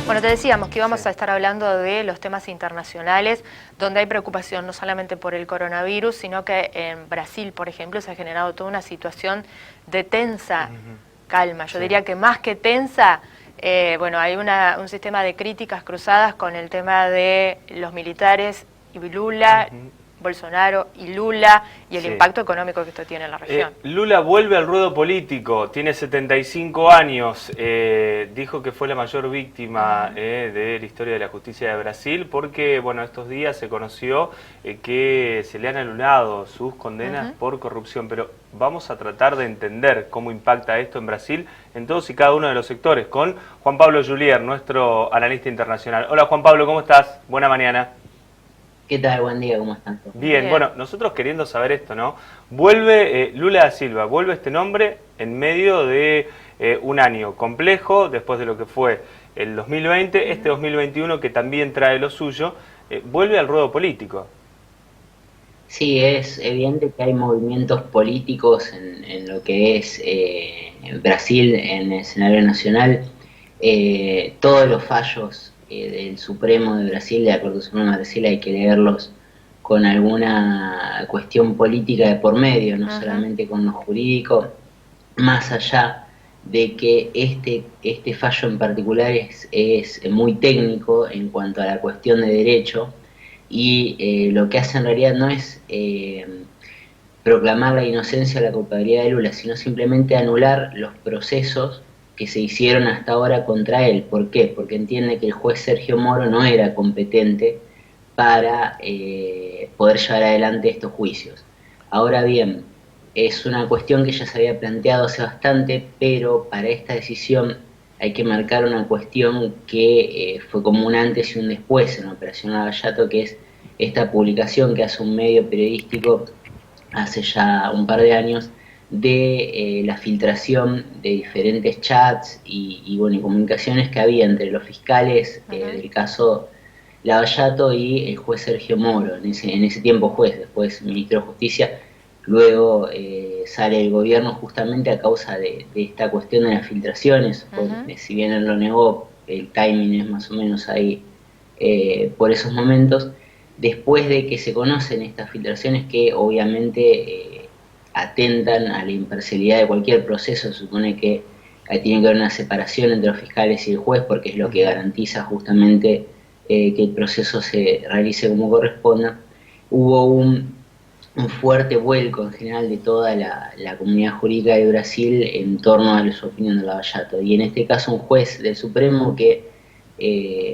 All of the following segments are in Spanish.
Bueno, te decíamos que íbamos a estar hablando de los temas internacionales, donde hay preocupación no solamente por el coronavirus, sino que en Brasil, por ejemplo, se ha generado toda una situación de tensa calma. Yo diría que más que tensa, bueno, hay un sistema de críticas cruzadas con el tema de los militares y Lula, Bolsonaro y Lula, y el impacto económico que esto tiene en la región. Lula vuelve al ruedo político, tiene 75 años, dijo que fue la mayor víctima de la historia de la justicia de Brasil, porque bueno, estos días se conoció que se le han anulado sus condenas por corrupción, pero vamos a tratar de entender cómo impacta esto en Brasil, en todos y cada uno de los sectores, con Juan Pablo Julier, nuestro analista internacional. Hola Juan Pablo, ¿cómo estás? Buena mañana. ¿Qué tal? Buen día, ¿cómo están todos? Bien, bueno, nosotros queriendo saber esto, ¿no? Vuelve Lula da Silva, vuelve este nombre en medio de un año complejo, después de lo que fue el 2020, este 2021 que también trae lo suyo, vuelve al ruedo político. Sí, es evidente que hay movimientos políticos en lo que es Brasil en el escenario nacional. Todos los fallos del Supremo de Brasil, de la Corte Suprema de Brasil, hay que leerlos con alguna cuestión política de por medio, no solamente con lo jurídico, más allá de que este fallo en particular es muy técnico en cuanto a la cuestión de derecho, y lo que hace en realidad no es proclamar la inocencia o la culpabilidad de Lula, sino simplemente anular los procesos que se hicieron hasta ahora contra él. ¿Por qué? Porque entiende que el juez Sergio Moro no era competente para poder llevar adelante estos juicios. Ahora bien, es una cuestión que ya se había planteado hace bastante, pero para esta decisión hay que marcar una cuestión que fue como un antes y un después en la Operación Lavallato, que es esta publicación que hace un medio periodístico hace ya un par de años de la filtración de diferentes chats y comunicaciones que había entre los fiscales del caso Lavallato y el juez Sergio Moro, en ese tiempo juez, después ministro de Justicia. Luego sale el gobierno justamente a causa de esta cuestión de las filtraciones, porque si bien él lo negó, el timing es más o menos ahí por esos momentos. Después de que se conocen estas filtraciones que obviamente atentan a la imparcialidad de cualquier proceso, se supone que tiene que haber una separación entre los fiscales y el juez, porque es lo que garantiza justamente que el proceso se realice como corresponda. Hubo un fuerte vuelco en general de toda la comunidad jurídica de Brasil en torno a su opinión de Lavallato, y en este caso un juez del Supremo que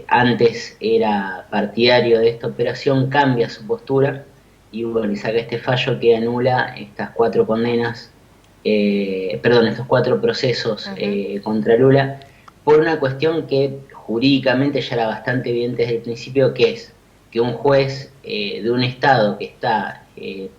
antes era partidario de esta operación cambia su postura y bueno, le saca este fallo que anula estas 4 condenas, estos 4 procesos contra Lula, por una cuestión que jurídicamente ya era bastante evidente desde el principio, que es que un juez de un estado que está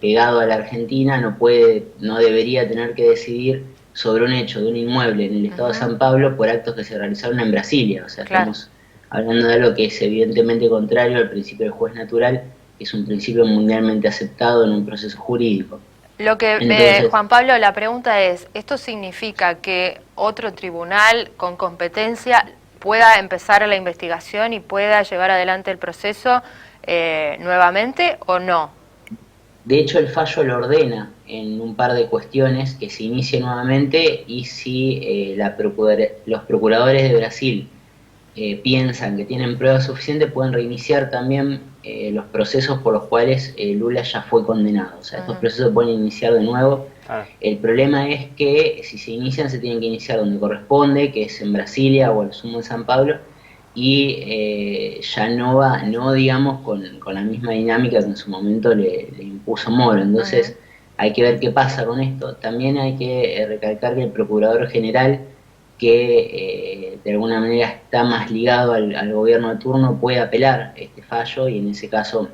pegado a la Argentina no debería tener que decidir sobre un hecho de un inmueble en el estado de San Pablo por actos que se realizaron en Brasilia. O sea, estamos hablando de algo que es evidentemente contrario al principio del juez natural, que es un principio mundialmente aceptado en un proceso jurídico. Lo que, entonces, Juan Pablo, la pregunta es, ¿esto significa que otro tribunal con competencia pueda empezar la investigación y pueda llevar adelante el proceso nuevamente o no? De hecho, el fallo lo ordena en un par de cuestiones que se inicie nuevamente, y si los procuradores de Brasil piensan que tienen pruebas suficientes, pueden reiniciar también los procesos por los cuales Lula ya fue condenado. O sea, estos procesos pueden iniciar de nuevo. El problema es que si se inician, se tienen que iniciar donde corresponde, que es en Brasilia o al sumo en San Pablo, y ya no digamos con la misma dinámica que en su momento le impuso Moro. Entonces hay que ver qué pasa con esto. También hay que recalcar que el Procurador General, que de alguna manera está más ligado al gobierno de turno, puede apelar este fallo, y en ese caso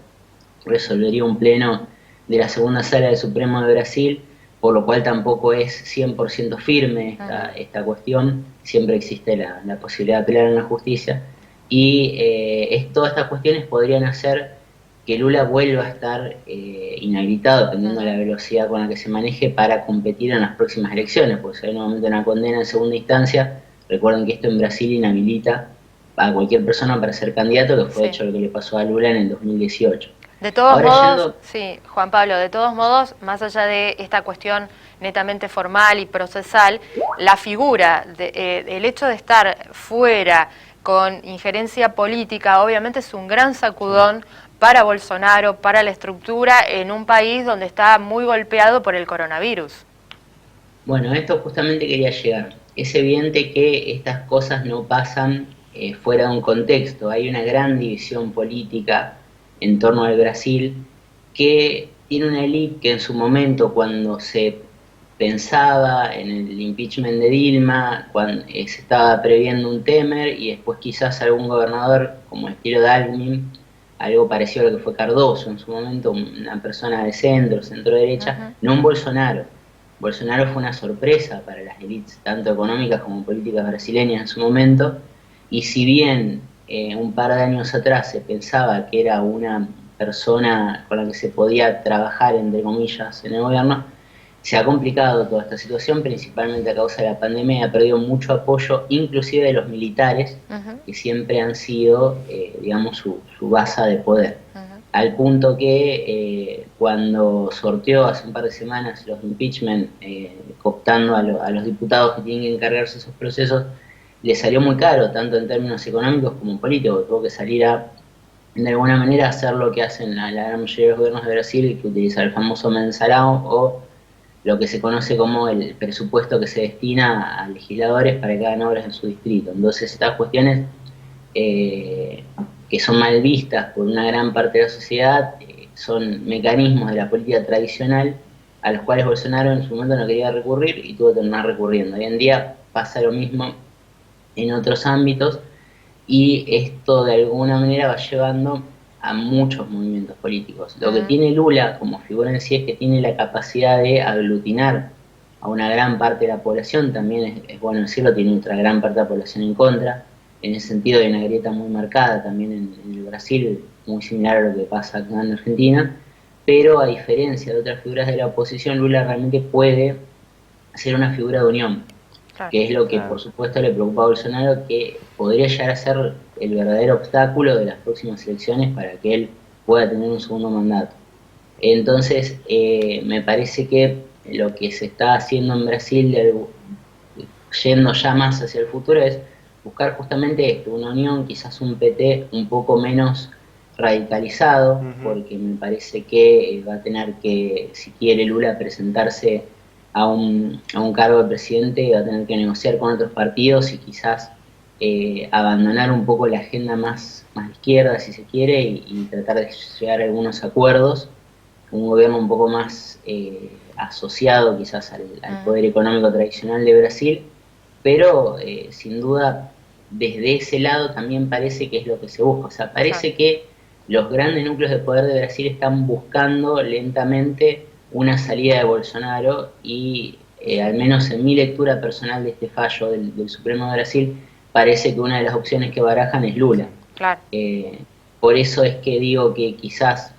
resolvería un pleno de la segunda sala del Supremo de Brasil, por lo cual tampoco es 100% firme esta cuestión. Siempre existe la posibilidad de apelar en la justicia, y todas estas cuestiones podrían hacer que Lula vuelva a estar inhabilitado, dependiendo de la velocidad con la que se maneje, para competir en las próximas elecciones, porque si hay nuevamente una condena en segunda instancia, recuerden que esto en Brasil inhabilita a cualquier persona para ser candidato, que fue Sí. hecho lo que le pasó a Lula en el 2018. De todos Ahora modos, yendo, sí, Juan Pablo, de todos modos, más allá de esta cuestión netamente formal y procesal, la figura, el hecho de estar fuera con injerencia política, obviamente es un gran sacudón para Bolsonaro, para la estructura, en un país donde está muy golpeado por el coronavirus. bueno, a esto justamente quería llegar. Es evidente que estas cosas no pasan fuera de un contexto. Hay una gran división política en torno al Brasil que tiene una élite que en su momento, cuando se pensaba en el impeachment de Dilma, cuando se estaba previendo un Temer y después quizás algún gobernador como el estilo de Alckmin, algo parecido a lo que fue Cardoso en su momento, una persona de centro, centro derecha, Ujú. no un Bolsonaro. Bolsonaro fue una sorpresa para las élites, tanto económicas como políticas brasileñas en su momento, y si bien un par de años atrás se pensaba que era una persona con la que se podía trabajar, entre comillas, en el gobierno, se ha complicado toda esta situación, principalmente a causa de la pandemia, ha perdido mucho apoyo, inclusive de los militares, Ujú. que siempre han sido, digamos, su base de poder. Ujú. Al punto que cuando sorteó hace un par de semanas los impeachment, cooptando a los diputados que tienen que encargarse de esos procesos, le salió muy caro, tanto en términos económicos como políticos. Tuvo que salir a, de alguna manera, hacer lo que hacen la gran mayoría de los gobiernos de Brasil, que utiliza el famoso mensalão o lo que se conoce como el presupuesto que se destina a legisladores para que hagan obras en su distrito. Entonces, estas cuestiones eh, que son mal vistas por una gran parte de la sociedad, son mecanismos de la política tradicional a los cuales Bolsonaro en su momento no quería recurrir y tuvo que terminar recurriendo. Hoy en día pasa lo mismo en otros ámbitos y esto de alguna manera va llevando a muchos movimientos políticos. Lo que Ujú. tiene Lula como figura en sí es que tiene la capacidad de aglutinar a una gran parte de la población, también es bueno decirlo, tiene otra gran parte de la población en contra, en ese sentido hay una grieta muy marcada también en el Brasil, muy similar a lo que pasa acá en Argentina, pero a diferencia de otras figuras de la oposición, Lula realmente puede ser una figura de unión, Claro. que es lo que por Claro. supuesto le preocupa a Bolsonaro, que podría llegar a ser el verdadero obstáculo de las próximas elecciones para que él pueda tener un segundo mandato. Entonces, me parece que lo que se está haciendo en Brasil, yendo ya más hacia el futuro, es buscar justamente esto, una unión, quizás un PT un poco menos radicalizado, Ujú. porque me parece que va a tener que, si quiere Lula presentarse a un cargo de presidente, va a tener que negociar con otros partidos y quizás abandonar un poco la agenda más izquierda, si se quiere, y tratar de llegar a algunos acuerdos, un gobierno un poco más asociado quizás al Ujú. poder económico tradicional de Brasil, pero sin duda desde ese lado también parece que es lo que se busca. O sea, Claro. parece que los grandes núcleos de poder de Brasil están buscando lentamente una salida de Bolsonaro y al menos en mi lectura personal de este fallo del Supremo de Brasil, parece que una de las opciones que barajan es Sí. Lula. Claro. Por eso es que digo que quizás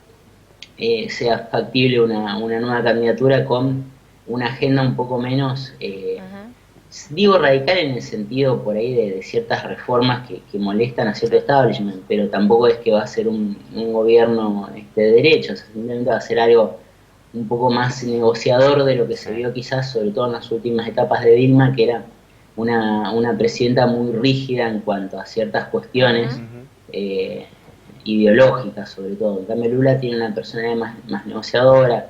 sea factible una nueva candidatura con una agenda un poco menos, Ujú. digo radical en el sentido por ahí de ciertas reformas que molestan a cierto Sí. establishment, pero tampoco es que va a ser un gobierno de derecha, o sea, simplemente va a ser algo un poco más negociador de lo que se Sí. vio quizás, sobre todo en las últimas etapas de Dilma, que era una presidenta muy rígida en cuanto a ciertas cuestiones. Ujú. Ujú. eh, Ideológicas sobre todo. En cambio Lula tiene una personalidad más negociadora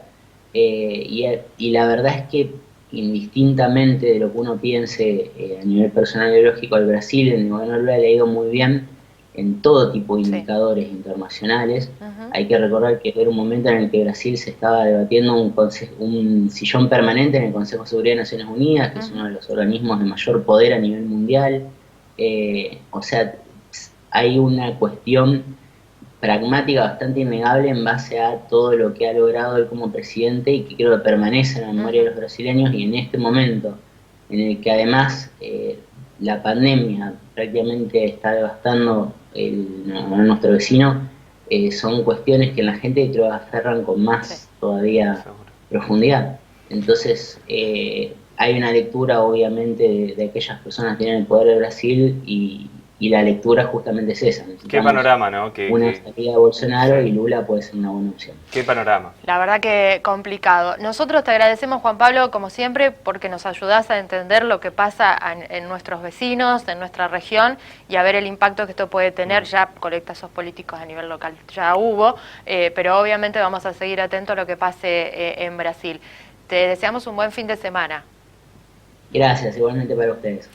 y la verdad es que indistintamente de lo que uno piense a nivel personal ideológico al Brasil, en el gobierno de Lula le ha ido muy bien en todo tipo de Sí. indicadores internacionales. Ujú. Hay que recordar que era un momento en el que Brasil se estaba debatiendo un sillón permanente en el Consejo de Seguridad de Naciones Unidas, que es uno Ujú. de los organismos de mayor poder a nivel mundial. O sea, hay una cuestión pragmática bastante innegable en base a todo lo que ha logrado él como presidente y que creo que permanece en la memoria de Ujú. los brasileños y en este momento en el que además la pandemia prácticamente está devastando a nuestro vecino, son cuestiones que la gente creo que aferran con Sí. más todavía Seguro. profundidad. Entonces hay una lectura obviamente de aquellas personas que tienen el poder de Brasil y la lectura justamente es esa. Qué panorama, ¿no? Una salida de Bolsonaro y Lula puede ser una buena opción. Qué panorama. La verdad que complicado. Nosotros te agradecemos, Juan Pablo, como siempre, porque nos ayudás a entender lo que pasa en nuestros vecinos, en nuestra región, y a ver el impacto que esto puede tener. Ya colectazos políticos a nivel local ya hubo, pero obviamente vamos a seguir atentos a lo que pase en Brasil. Te deseamos un buen fin de semana. Gracias, igualmente para ustedes.